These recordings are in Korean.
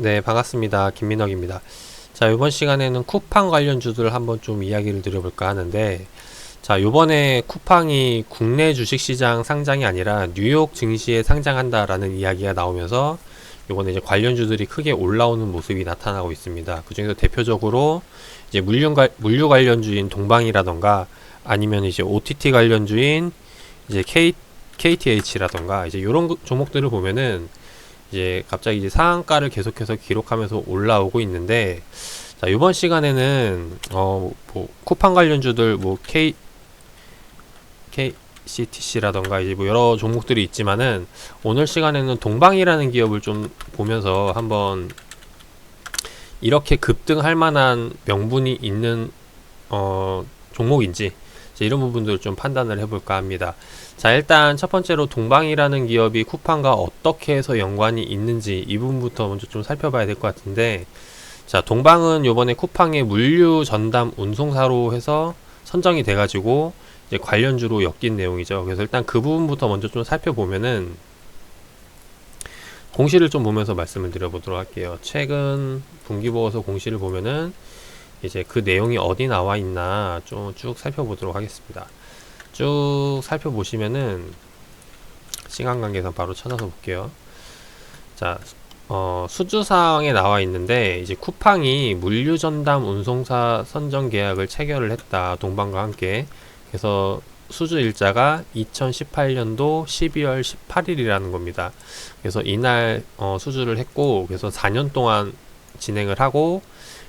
네, 반갑습니다. 김민혁입니다. 자, 이번 시간에는 쿠팡 관련주들 한번 좀 이야기를 드려볼까 하는데, 자, 요번에 쿠팡이 국내 주식시장 상장이 아니라 뉴욕 증시에 상장한다라는 이야기가 나오면서 요번에 이제 관련주들이 크게 올라오는 모습이 나타나고 있습니다. 그 중에서 대표적으로 이제 물류 관련주인 동방이라던가 아니면 이제 OTT 관련주인 이제 KTH라던가 이제 요런 종목들을 보면은 이제 갑자기 이제 상한가를 계속해서 기록하면서 올라오고 있는데, 자, 이번 시간에는 뭐 쿠팡 관련주들 뭐 KCTC라던가 이제 뭐 여러 종목들이 있지만은, 오늘 시간에는 동방이라는 기업을 좀 보면서 한번 이렇게 급등할 만한 명분이 있는 종목인지 이제 이런 부분들을 좀 판단을 해볼까 합니다. 자, 일단 첫 번째로 동방이라는 기업이 쿠팡과 어떻게 해서 연관이 있는지 이 부분부터 먼저 좀 살펴봐야 될 것 같은데, 자, 동방은 요번에 쿠팡의 물류 전담 운송사로 해서 선정이 돼가지고 이제 관련주로 엮인 내용이죠. 그래서 일단 그 부분부터 먼저 좀 살펴보면은, 공시를 좀 보면서 말씀을 드려보도록 할게요. 최근 분기보고서 공시를 보면은 이제 그 내용이 어디 나와 있나 좀 쭉 살펴보도록 하겠습니다. 쭉 살펴보시면은 시간 관계상 바로 찾아서 볼게요. 자, 수주사항에 나와 있는데, 이제 쿠팡이 물류 전담 운송사 선정 계약을 체결을 했다, 동방과 함께. 그래서 수주 일자가 2018년도 12월 18일이라는 겁니다. 그래서 이날 수주를 했고, 그래서 4년 동안 진행을 하고,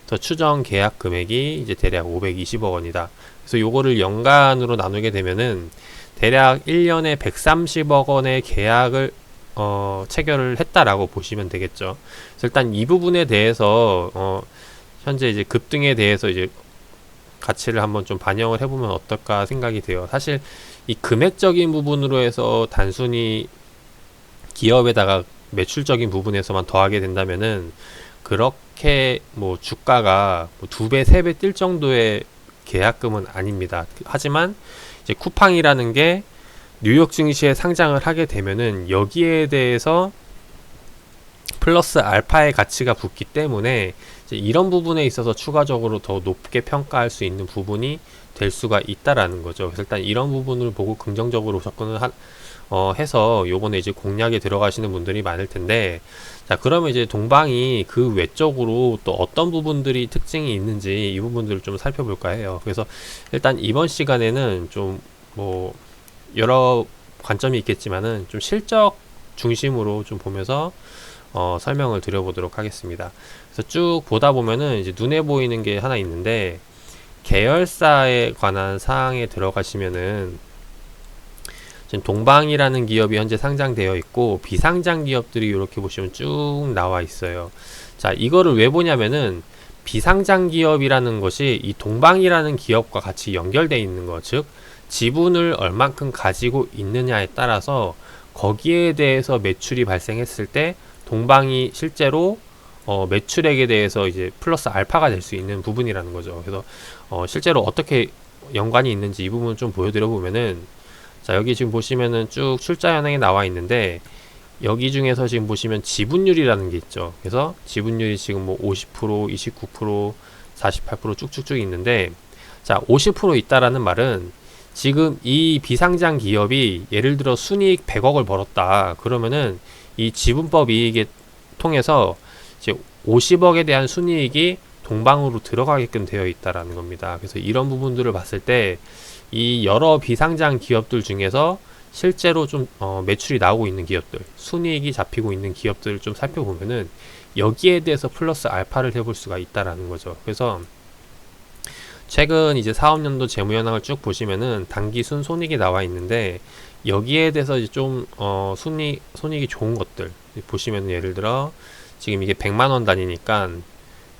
더 추정 계약 금액이 이제 대략 520억 원이다. 그래서 요거를 연간으로 나누게 되면은 대략 1년에 130억 원의 계약을 체결을 했다라고 보시면 되겠죠. 그래서 일단 이 부분에 대해서 현재 이제 급등에 대해서 이제 가치를 한번 좀 반영을 해보면 어떨까 생각이 돼요. 사실 이 금액적인 부분으로 해서 단순히 기업에다가 매출적인 부분에서만 더하게 된다면은 그렇게 뭐 주가가 뭐 2배, 3배 뛸 정도의 계약금은 아닙니다. 하지만 이제 쿠팡이라는 게 뉴욕 증시에 상장을 하게 되면은 여기에 대해서 플러스 알파의 가치가 붙기 때문에 이제 이런 부분에 있어서 추가적으로 더 높게 평가할 수 있는 부분이 될 수가 있다라는 거죠. 그래서 일단 이런 부분을 보고 긍정적으로 접근을 해서 요번에 이제 공략에 들어가시는 분들이 많을 텐데, 자, 그러면 이제 동방이 그 외적으로 또 어떤 부분들이 특징이 있는지 이 부분들을 좀 살펴볼까 해요. 그래서 일단 이번 시간에는 좀 뭐 여러 관점이 있겠지만은 좀 실적 중심으로 좀 보면서 설명을 드려보도록 하겠습니다. 그래서 쭉 보다 보면은 이제 눈에 보이는 게 하나 있는데, 계열사에 관한 사항에 들어가시면은 지금 동방이라는 기업이 현재 상장되어 있고 비상장 기업들이 이렇게 보시면 쭉 나와 있어요. 자, 이거를 왜 보냐면은 비상장 기업이라는 것이 이 동방이라는 기업과 같이 연결되어 있는 것, 즉 지분을 얼만큼 가지고 있느냐에 따라서 거기에 대해서 매출이 발생했을 때 동방이 실제로 매출액에 대해서 이제 플러스 알파가 될 수 있는 부분이라는 거죠. 그래서 실제로 어떻게 연관이 있는지 이 부분 좀 보여드려 보면은, 자, 여기 지금 보시면은 쭉 출자 현황이 나와 있는데, 여기 중에서 지금 보시면 지분율이라는 게 있죠. 그래서 지분율이 지금 뭐 50%, 29%, 48% 쭉쭉쭉 있는데, 자, 50% 있다라는 말은 지금 이 비상장 기업이 예를 들어 순이익 100억을 벌었다. 그러면은 이 지분법 이익에 통해서 이제 50억에 대한 순이익이 동방으로 들어가게끔 되어 있다라는 겁니다. 그래서 이런 부분들을 봤을 때 이 여러 비상장 기업들 중에서 실제로 좀 매출이 나오고 있는 기업들, 순이익이 잡히고 있는 기업들을 좀 살펴보면은 여기에 대해서 플러스 알파를 해볼 수가 있다라는 거죠. 그래서 최근 이제 사업년도 재무 현황을 쭉 보시면은 단기 순손익이 나와 있는데, 여기에 대해서 이제 좀 손익이 좋은 것들 보시면, 예를 들어 지금 이게 100만 원 단위니까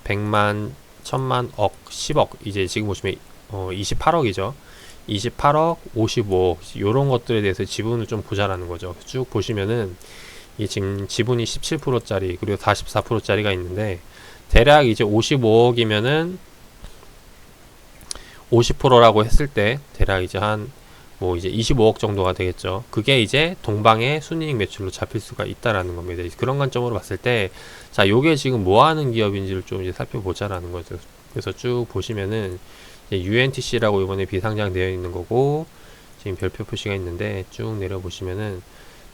100만, 1000만, 억, 10억, 이제 지금 보시면 28억이죠. 28억, 55억 이런 것들에 대해서 지분을 좀 보자라는 거죠. 쭉 보시면은 이게 지금 지분이 17%짜리 그리고 44%짜리가 있는데, 대략 이제 55억이면은 50%라고 했을 때 대략 이제 한 뭐 이제 25억 정도가 되겠죠. 그게 이제 동방의 순이익 매출로 잡힐 수가 있다라는 겁니다. 그런 관점으로 봤을 때, 자, 요게 지금 뭐 하는 기업인지를 좀 이제 살펴보자라는 거죠. 그래서 쭉 보시면은 UNTC라고 이번에 비상장되어 있는 거고, 지금 별표 표시가 있는데 쭉 내려보시면은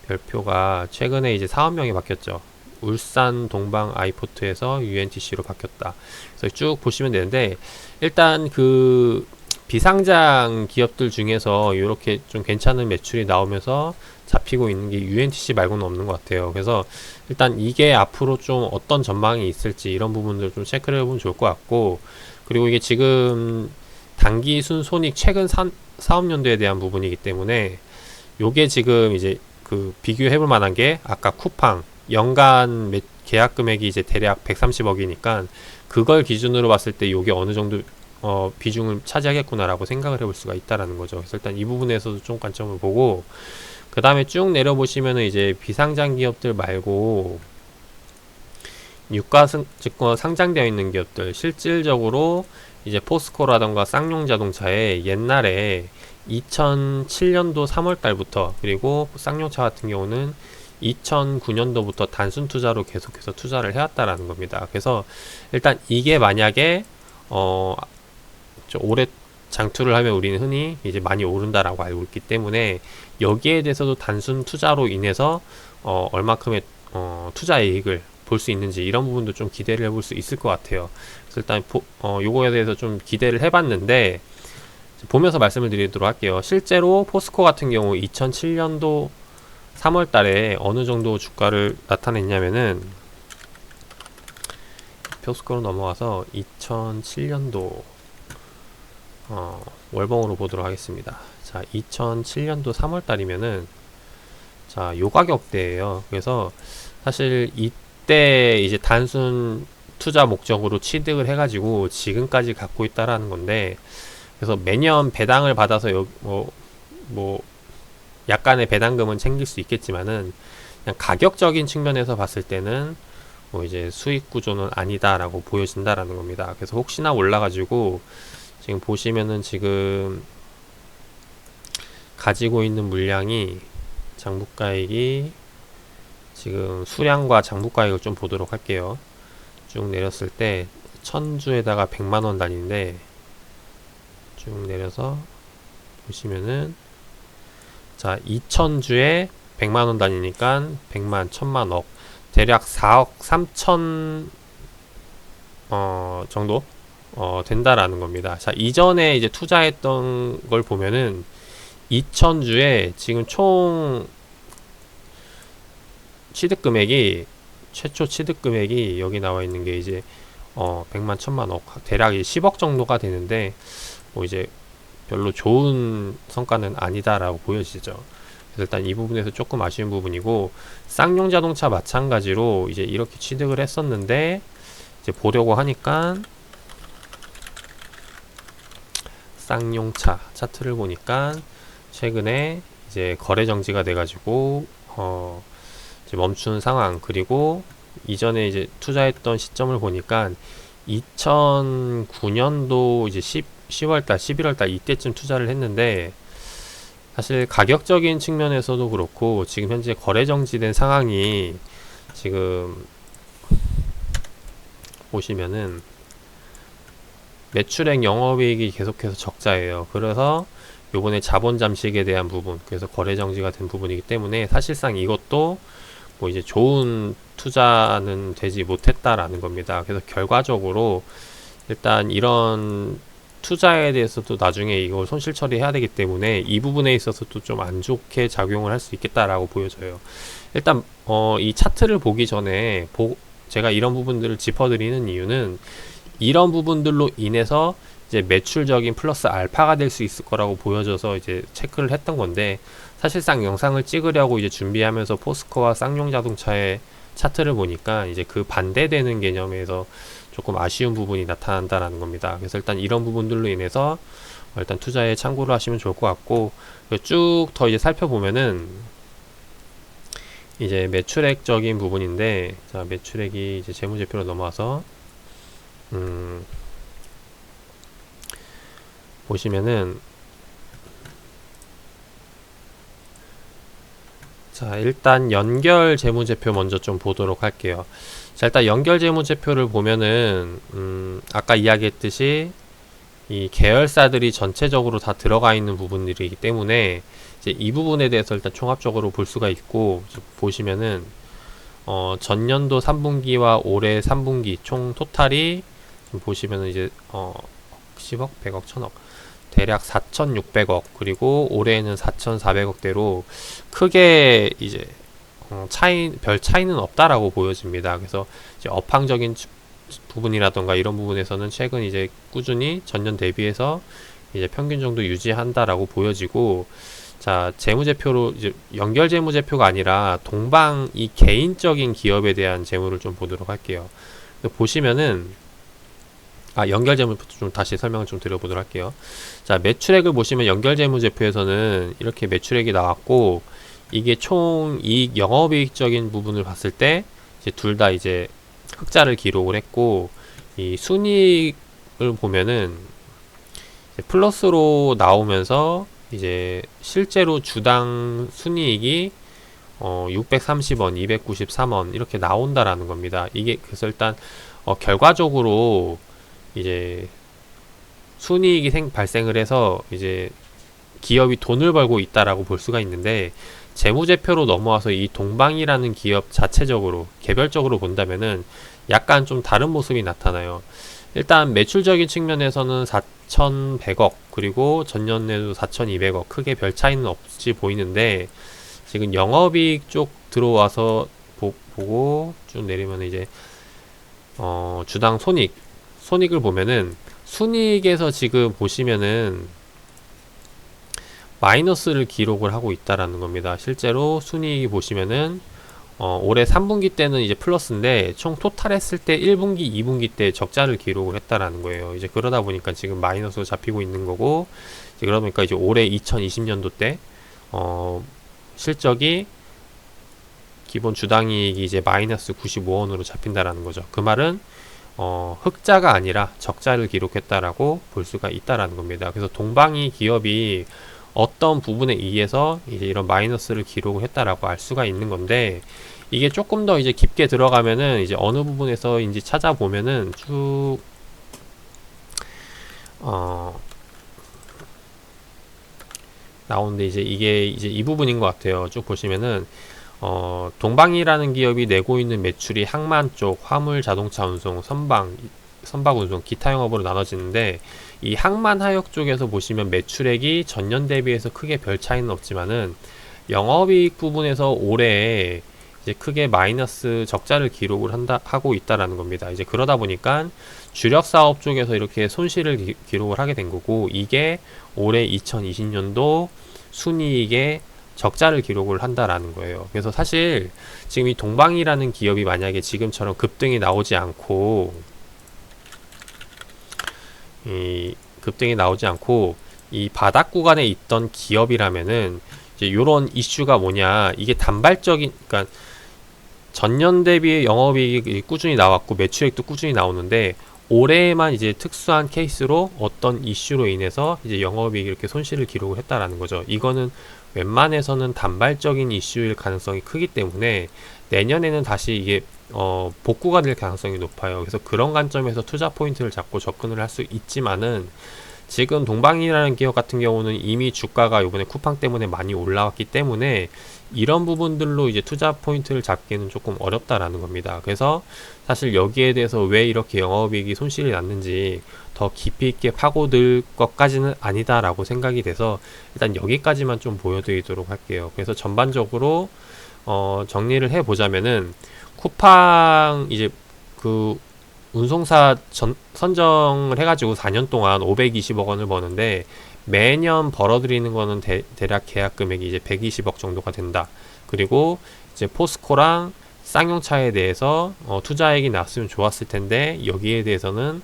별표가 최근에 이제 사업명이 바뀌었죠. 울산 동방 아이포트에서 UNTC로 바뀌었다. 그래서 쭉 보시면 되는데, 일단 그 비상장 기업들 중에서 이렇게 좀 괜찮은 매출이 나오면서 잡히고 있는 게 UNTC 말고는 없는 것 같아요. 그래서 일단 이게 앞으로 좀 어떤 전망이 있을지 이런 부분들 좀 체크를 해보면 좋을 것 같고, 그리고 이게 지금 단기 순손익 최근 사업연도에 대한 부분이기 때문에 요게 지금 이제 그 비교해 볼 만한 게 아까 쿠팡 연간 계약 금액이 이제 대략 130억이니까 그걸 기준으로 봤을 때 요게 어느 정도 비중을 차지하겠구나라고 생각을 해볼 수가 있다라는 거죠. 그래서 일단 이 부분에서도 좀 관점을 보고, 그 다음에 쭉 내려보시면은 이제 비상장 기업들 말고 유가증권 상장되어 있는 기업들, 실질적으로 이제 포스코라던가 쌍용자동차에 옛날에 2007년도 3월달부터, 그리고 쌍용차 같은 경우는 2009년도부터 단순 투자로 계속해서 투자를 해왔다라는 겁니다. 그래서 일단 이게 만약에 올해 장투를 하면 우리는 흔히 이제 많이 오른다라고 알고 있기 때문에 여기에 대해서도 단순 투자로 인해서 얼마큼의 투자 이익을 볼 수 있는지 이런 부분도 좀 기대를 해볼 수 있을 것 같아요. 그래서 일단 요거에 대해서 좀 기대를 해봤는데 보면서 말씀을 드리도록 할게요. 실제로 포스코 같은 경우 2007년도 3월 달에 어느 정도 주가를 나타냈냐면은, 포스코로 넘어가서 2007년도 월봉으로 보도록 하겠습니다. 자, 2007년도 3월 달이면은 자, 요 가격대예요. 그래서 사실 이때 이제 단순 투자 목적으로 취득을 해가지고 지금까지 갖고 있다라는 건데, 그래서 매년 배당을 받아서 뭐 약간의 배당금은 챙길 수 있겠지만은 그냥 가격적인 측면에서 봤을 때는 뭐 이제 수익 구조는 아니다라고 보여진다라는 겁니다. 그래서 혹시나 올라가지고 지금 보시면은 지금 가지고 있는 물량이 장부가액이 지금 수량과 장부가액을 좀 보도록 할게요. 쭉 내렸을 때 1000주에다가 100만원 단위인데 쭉 내려서 보시면은 자, 2000주에 100만원 단위니까 100만, 1000만, 억 대략 4억 3천 정도 된다라는 겁니다. 자, 이전에 이제 투자했던 걸 보면은 2000주에 지금 총 최초 취득 금액이 여기 나와 있는 게 이제 100만, 1000만, 억 대략 10억 정도가 되는데 뭐 이제 별로 좋은 성과는 아니다라고 보여지죠. 그래서 일단 이 부분에서 조금 아쉬운 부분이고, 쌍용자동차 마찬가지로 이제 이렇게 취득을 했었는데 이제 보려고 하니까 쌍용차 차트를 보니까 최근에 이제 거래 정지가 돼가지고 이제 멈춘 상황, 그리고 이전에 이제 투자했던 시점을 보니까 2009년도 이제 10월달, 11월달 이때쯤 투자를 했는데, 사실 가격적인 측면에서도 그렇고 지금 현재 거래 정지된 상황이 지금 보시면은 매출액 영업이익이 계속해서 적자예요. 그래서 요번에 자본 잠식에 대한 부분, 그래서 거래 정지가 된 부분이기 때문에 사실상 이것도 뭐 이제 좋은 투자는 되지 못했다라는 겁니다. 그래서 결과적으로 일단 이런 투자에 대해서도 나중에 이걸 손실 처리해야 되기 때문에 이 부분에 있어서도 좀 안 좋게 작용을 할 수 있겠다라고 보여져요. 일단 이 차트를 보기 전에 제가 이런 부분들을 짚어드리는 이유는 이런 부분들로 인해서 이제 매출적인 플러스 알파가 될 수 있을 거라고 보여져서 이제 체크를 했던 건데, 사실상 영상을 찍으려고 이제 준비하면서 포스코와 쌍용자동차의 차트를 보니까 이제 그 반대되는 개념에서 조금 아쉬운 부분이 나타난다라는 겁니다. 그래서 일단 이런 부분들로 인해서 일단 투자에 참고를 하시면 좋을 것 같고, 쭉 더 이제 살펴보면은 이제 매출액적인 부분인데, 자, 매출액이 이제 재무제표로 넘어와서 보시면은 자, 일단 연결 재무제표 먼저 좀 보도록 할게요. 자, 일단 연결 재무제표를 보면은 아까 이야기했듯이 이 계열사들이 전체적으로 다 들어가 있는 부분들이기 때문에 이제 이 부분에 대해서 일단 종합적으로 볼 수가 있고, 보시면은 전년도 3분기와 올해 3분기 총 토탈이 보시면은 이제 10억, 100억, 1000억 대략 4,600억, 그리고 올해는 4,400억대로 크게 이제 별 차이는 없다라고 보여집니다. 그래서 이제 업황적인 부분이라던가 이런 부분에서는 최근 이제 꾸준히 전년 대비해서 이제 평균 정도 유지한다라고 보여지고, 자, 재무제표로 이제 연결 재무제표가 아니라 동방 이 개인적인 기업에 대한 재무를 좀 보도록 할게요. 보시면은 연결 재무부터 좀 다시 설명을 좀 드려보도록 할게요. 자, 매출액을 보시면 연결 재무제표에서는 이렇게 매출액이 나왔고, 이게 총 이익 영업이익적인 부분을 봤을 때 이제 둘 다 이제 흑자를 기록을 했고, 이 순이익을 보면은 이제 플러스로 나오면서 이제 실제로 주당 순이익이 630원, 293원 이렇게 나온다라는 겁니다. 이게 그래서 일단 결과적으로 이제 순이익이 발생을 해서 이제 기업이 돈을 벌고 있다라고 볼 수가 있는데, 재무제표로 넘어와서 이 동방이라는 기업 자체적으로 개별적으로 본다면은 약간 좀 다른 모습이 나타나요. 일단 매출적인 측면에서는 4,100억, 그리고 전년에도 4,200억 크게 별 차이는 없이 보이는데, 지금 영업이익 쪽 들어와서 보고 쭉 내리면 이제 주당 손익을 보면은 순이익에서 지금 보시면은 마이너스를 기록을 하고 있다라는 겁니다. 실제로 순이익이 보시면은 올해 3분기 때는 이제 플러스인데 총 토탈 했을 때 1분기, 2분기 때 적자를 기록을 했다라는 거예요. 이제 그러다 보니까 지금 마이너스로 잡히고 있는 거고, 이제 그러다 보니까 이제 올해 2020년도 때 실적이 기본 주당이익이 이제 마이너스 95원으로 잡힌다라는 거죠. 그 말은 흑자가 아니라 적자를 기록했다라고 볼 수가 있다라는 겁니다. 그래서 동방이 기업이 어떤 부분에 의해서 이제 이런 마이너스를 기록을 했다라고 알 수가 있는 건데, 이게 조금 더 이제 깊게 들어가면은 이제 어느 부분에서인지 찾아보면은 쭉 나오는데, 이제 이게 이제 이 부분인 것 같아요. 쭉 보시면은 동방이라는 기업이 내고 있는 매출이 항만 쪽, 화물, 자동차 운송, 선박 운송, 기타 영업으로 나눠지는데, 이 항만 하역 쪽에서 보시면 매출액이 전년 대비해서 크게 별 차이는 없지만은 영업이익 부분에서 올해 이제 크게 마이너스 적자를 기록을 하고 있다라는 겁니다. 이제 그러다 보니까 주력 사업 쪽에서 이렇게 손실을 기록을 하게 된 거고, 이게 올해 2020년도 순이익에 적자를 기록을 한다라는 거예요. 그래서 사실 지금 이 동방이라는 기업이 만약에 지금처럼 급등이 나오지 않고 이 바닥 구간에 있던 기업이라면은 이제 요런 이슈가 뭐냐, 이게 단발적인, 그러니까 전년 대비 영업이익이 꾸준히 나왔고 매출액도 꾸준히 나오는데, 올해에만 이제 특수한 케이스로 어떤 이슈로 인해서 이제 영업이익 이렇게 손실을 기록을 했다라는 거죠. 이거는 웬만해서는 단발적인 이슈일 가능성이 크기 때문에 내년에는 다시 이게 복구가 될 가능성이 높아요. 그래서 그런 관점에서 투자 포인트를 잡고 접근을 할 수 있지만은, 지금 동방이라는 기업 같은 경우는 이미 주가가 이번에 쿠팡 때문에 많이 올라왔기 때문에 이런 부분들로 이제 투자 포인트를 잡기는 조금 어렵다라는 겁니다. 그래서 사실 여기에 대해서 왜 이렇게 영업이익이 손실이 났는지 더 깊이 있게 파고들 것까지는 아니다라고 생각이 돼서 일단 여기까지만 좀 보여드리도록 할게요. 그래서 전반적으로 정리를 해보자면은, 쿠팡 이제 그 운송사 선정을 해가지고 4년 동안 520억 원을 버는데, 매년 벌어들이는 거는 대략 계약 금액이 이제 120억 정도가 된다. 그리고 이제 포스코랑 쌍용차에 대해서 투자액이 나왔으면 좋았을 텐데, 여기에 대해서는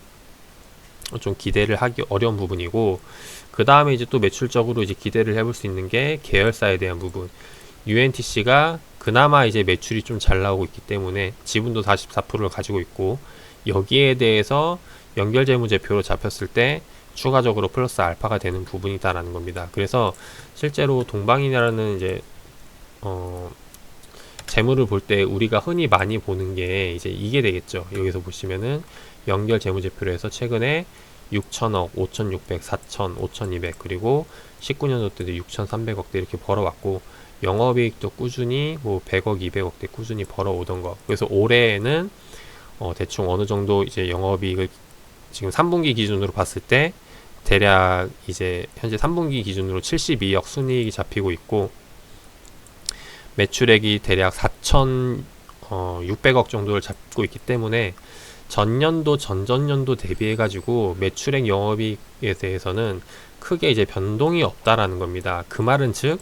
좀 기대를 하기 어려운 부분이고, 그 다음에 이제 또 매출적으로 이제 기대를 해볼 수 있는 게 계열사에 대한 부분. UNTC가 그나마 이제 매출이 좀 잘 나오고 있기 때문에 지분도 44%를 가지고 있고, 여기에 대해서 연결 재무제표로 잡혔을 때 추가적으로 플러스 알파가 되는 부분이다라는 겁니다. 그래서 실제로 동방이라는 이제 재물을 볼 때 우리가 흔히 많이 보는 게 이제 이게 되겠죠. 여기서 보시면은 연결 재무제표로 해서 최근에 6천억, 5,600, 4천, 5,200 그리고 19년도 때도 6,300억대 이렇게 벌어왔고 영업이익도 꾸준히 뭐 100억, 200억대 꾸준히 벌어오던 거. 그래서 올해에는 대충 어느 정도 이제 영업이익을 지금 3분기 기준으로 봤을 때 대략 이제 현재 3분기 기준으로 72억 순이익이 잡히고 있고 매출액이 대략 4,600억 정도를 잡고 있기 때문에 전년도 전전년도 대비해 가지고 매출액 영업이익에 대해서는 크게 이제 변동이 없다라는 겁니다. 그 말은 즉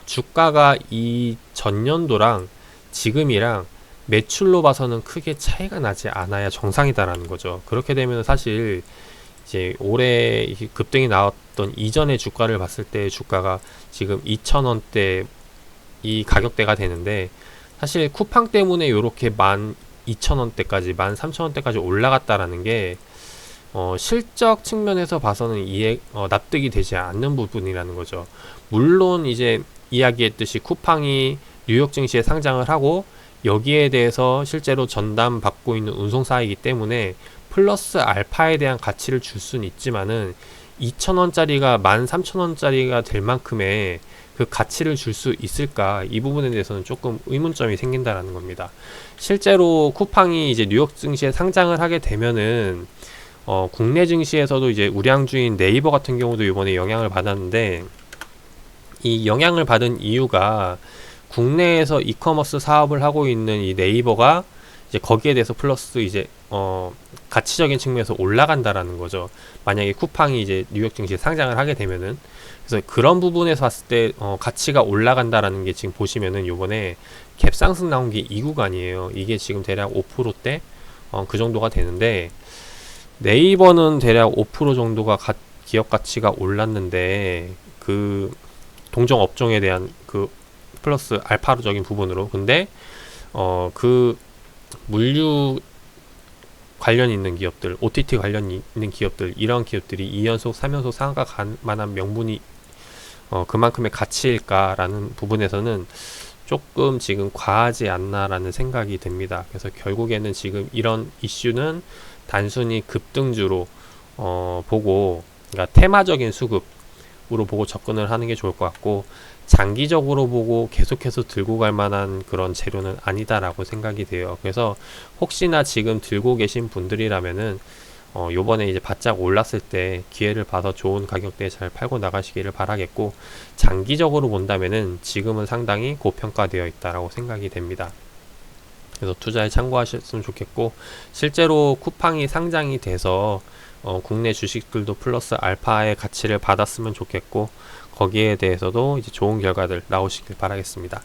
주가가 이 전년도랑 지금이랑 매출로 봐서는 크게 차이가 나지 않아야 정상이다라는 거죠. 그렇게 되면 사실 이제 올해 급등이 나왔던 이전의 주가를 봤을 때 주가가 지금 2,000원대 이 가격대가 되는데 사실 쿠팡 때문에 이렇게 12,000원대까지 13,000원대까지 올라갔다라는 게 실적 측면에서 봐서는 납득이 되지 않는 부분이라는 거죠. 물론 이제 이야기했듯이 쿠팡이 뉴욕 증시에 상장을 하고 여기에 대해서 실제로 전담 받고 있는 운송사이기 때문에 플러스 알파에 대한 가치를 줄 수는 있지만은 2,000원짜리가 13,000원짜리가 될 만큼의 그 가치를 줄 수 있을까? 이 부분에 대해서는 조금 의문점이 생긴다라는 겁니다. 실제로 쿠팡이 이제 뉴욕 증시에 상장을 하게 되면은 국내 증시에서도 이제 우량주인 네이버 같은 경우도 이번에 영향을 받았는데 이 영향을 받은 이유가 국내에서 이커머스 사업을 하고 있는 이 네이버가 이제 거기에 대해서 플러스 이제 가치적인 측면에서 올라간다라는 거죠. 만약에 쿠팡이 이제 뉴욕 증시에 상장을 하게 되면은 그래서 그런 부분에서 봤을 때 가치가 올라간다라는 게 지금 보시면은 요번에 갭 상승 나온 게 이 구간이에요. 이게 지금 대략 5%대 그 정도가 되는데 네이버는 대략 5% 정도가 기업 가치가 올랐는데 그 동종 업종에 대한 그 플러스 알파적인 부분으로 근데 그 물류 관련 있는 기업들, OTT 관련 있는 기업들 이런 기업들이 2연속, 3연속 상한가 갈 만한 명분이 그만큼의 가치일까라는 부분에서는 조금 지금 과하지 않나라는 생각이 듭니다. 그래서 결국에는 지금 이런 이슈는 단순히 급등주로 보고 그러니까 테마적인 수급으로 보고 접근을 하는 게 좋을 것 같고 장기적으로 보고 계속해서 들고 갈 만한 그런 재료는 아니다라고 생각이 돼요. 그래서 혹시나 지금 들고 계신 분들이라면은 요번에 이제 바짝 올랐을 때 기회를 봐서 좋은 가격대에 잘 팔고 나가시기를 바라겠고 장기적으로 본다면은 지금은 상당히 고평가되어 있다라고 생각이 됩니다. 그래서 투자에 참고하셨으면 좋겠고 실제로 쿠팡이 상장이 돼서 국내 주식들도 플러스 알파의 가치를 받았으면 좋겠고 거기에 대해서도 이제 좋은 결과들 나오시길 바라겠습니다.